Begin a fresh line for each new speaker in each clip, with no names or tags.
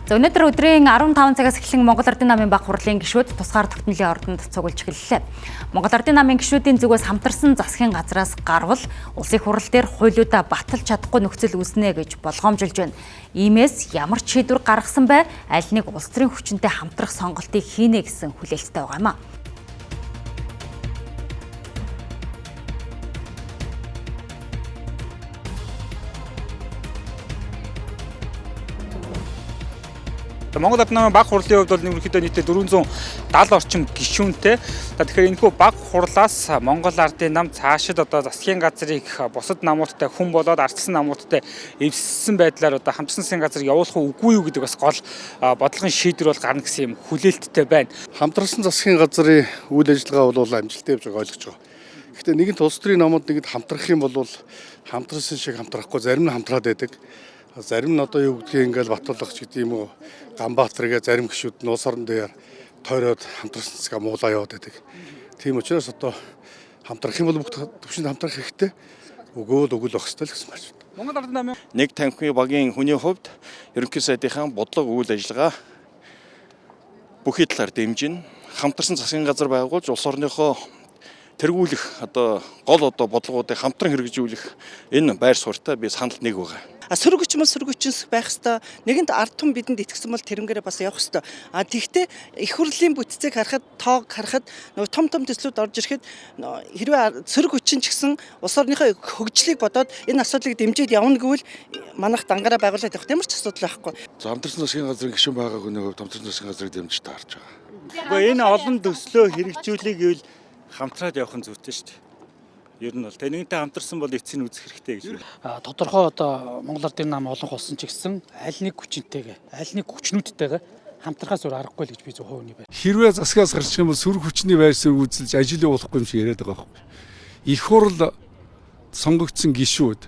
За өнөөдөр өдрийн 15 цагаас эхлэн Монгол Ардын намын баг хурлын гишүүд тусгаар тогтнолын ордонд цуглуулж эхэллээ. Монгол Ардын намын гишүүдийн зүгээс хамтарсан засгийн газраас гарвал улсын хурал дээр хуулиудаа баталж чадахгүй нөхцөл үүснэ гэж болгоомжилж байна. Иймээс ямар ч шийдвэр гаргасан бай аль нэг улс төрийн хүчинтэй хамтрах сонголтыг хийнэ гэсэн хүлээлттэй байгаа юм а.
Монгол Ардын намын баг хурлын хувьд бол ерөнхийдөө нийтдээ 470 орчим гишүүнтэй. Тэгэхээр энэхүү баг хурлаас Монгол Ардын нам цаашид засгийн газрыг бусад намуудтай хүн болоод ардчилсан намуудтай эвссэн байдлаар хамтарсан засгийн газрыг явуулах үгүй юу гэдэг бас гол бодлогын шийдвэр бол гарна гэсэн юм хүлээлттэй байна.
Хамтарсан засгийн газрын үйл ажиллагаа бол амжилттай явж байгааг ойлгож байгаа. Гэхдээ нэгэнт улс төрийн намууд нэгэд хамтрах юм бол хамтарсан шиг хамтрахгүй зарим нь хамтраад байдаг. Зарим нь юу гэдгийг ингээл Батулах ч гэдэг юм уу Ганбаатаргээ зарим гишүүд нь улс орон дээр тойроод хамтарсан засгаа муулаа яваад байдаг. Тийм учраас хамтрах юм бол бүх төвшөнд хамтрах хэрэгтэй. Өгөөл өгөл өгөх ёстой л гэсэн байна.
Монгол Ардын намын
нэг танхимын багийн хүний хувьд ерөнхий сайдынхаа бодлого үйл ажиллагаа бүхий талаар дэмжин хамтарсан засгийн газар байгуулж улс орныхоо тэргүүлэх гол бодлогуудыг хамтран хэрэгжүүлэх энэ байр суурьтай би санал нэг байгаа.
Сөрөг хүчмэл сөрөг хүчнс байх хэвээр нэгэнт ард түмэн бидэнд итгэсэн бол тэрнгээрээ бас явах хэвээр. Тэгвэл их хурлын бүтцийг харахад тоог харахад том төслүүд орж ирэхэд хэрвээ сөрөг хүчин ч гэсэн улс орныхоо хөгжлийг бодоод энэ асуудлыг дэмжиж явна гэвэл манайх дангаараа байгуулад явах ямар ч асуудал байхгүй.
Хамтарсан засгийн газрын гишүүн байгаагүй нэг хамтарсан засгийн газрыг дэмжиж таарч байгаа.
Гэхдээ энэ олон төслөө хэрэгжүүлэх гэвэл хамтраад явах нь зүйтэй шүү дээ. Ер нь бол нэгэнтээ хамтарсан бол эцсийг үзэх хэрэгтэй гэж байна.
Тодорхой Монгол Ардын нам олон болсон ч гэсэн аль нэг хүчинтэйгээ, аль нэг хүчнүүдтэйгээ хамтрахаас өөр аргагүй л гэж би зөв хувийн байна.
Хэрвээ засгаас гарчих юм бол сөрөг хүчний байр суурь үзэлж ажил явуулахгүй юм шиг яриад байгаа байхгүй. Их хурл сонгогдсон гишүүд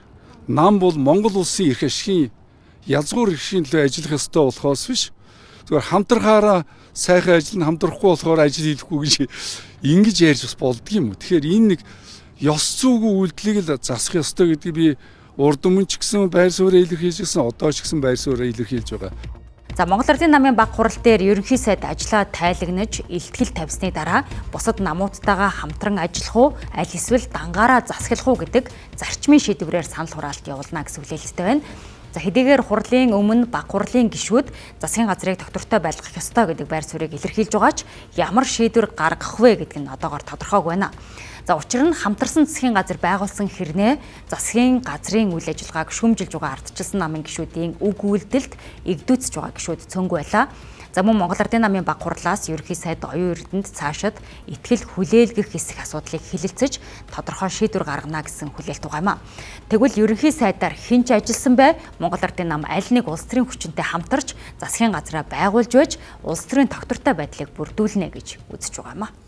нам бол Монгол улсын эрх ашигын язгуур эрхийн төлөө ажиллах ёстой болохоос биш. Зүгээр хамтрахаараа сайхан ажил нь хамтрахгүй болохоор ажил хийхгүй гэж ингэж ярьж бас болдгийм үү. Тэгэхээр энэ нэг ёс зүйгүй үйлдэлийг л засах ёстой гэдгийг би урд өмнө ч гэсэн байр суурь илэрхийлж гисэн одоо ч гэсэн байр суурь илэрхийлж байгаа.
За Монгол Ардын намын баг хурал дээр ерөнхий сайд ажлаа тайлагнаж илтгэл тавьсны дараа бусад намуудтайгаа хамтран ажиллах уу аль эсвэл дангаараа засаглах уу гэдэг зарчмын шийдвэрээр санал хураалт явуулна гэсэн хүлээлттэй байна. За хэдийгээр хурлын өмнө баг хурлын гишүүд засгийн газрыг доктортой байлгах ёстой гэдэг байр суурийг илэрхийлж байгаа ч ямар шийдвэр гаргах вэ гэдэг нь одоогоор тодорхойг байна. За учир нь хамтарсан засгийн газар байгуулсан хэрнээ засгийн газрын үйл ажиллагааг шүүмжилж байгаа ардчилсан намын гишүүдийн үг үйлдэлд эгдүүцэж байгаа гишүүд цөөнгүй байлаа. За мөн Монгол Ардын намын баг хурлаас ерөнхий сайд оюун эрдэнэт цаашид итгэл хүлээлгэх хэсэг асуудлыг хэлэлцэж тодорхой шийдвэр гаргана гэсэн хүлээлт байгаа юм а. Тэгвэл ерөнхий сайдаар хэн ч ажилласан бай Монгол Ардын нам аль нэг улс төрийн хүчинтэй хамтарч засгийн газраа байгуулж байж улс төрийн тогтвортой байдлыг бүрдүүлнэ гэж үзэж байгаа юм а.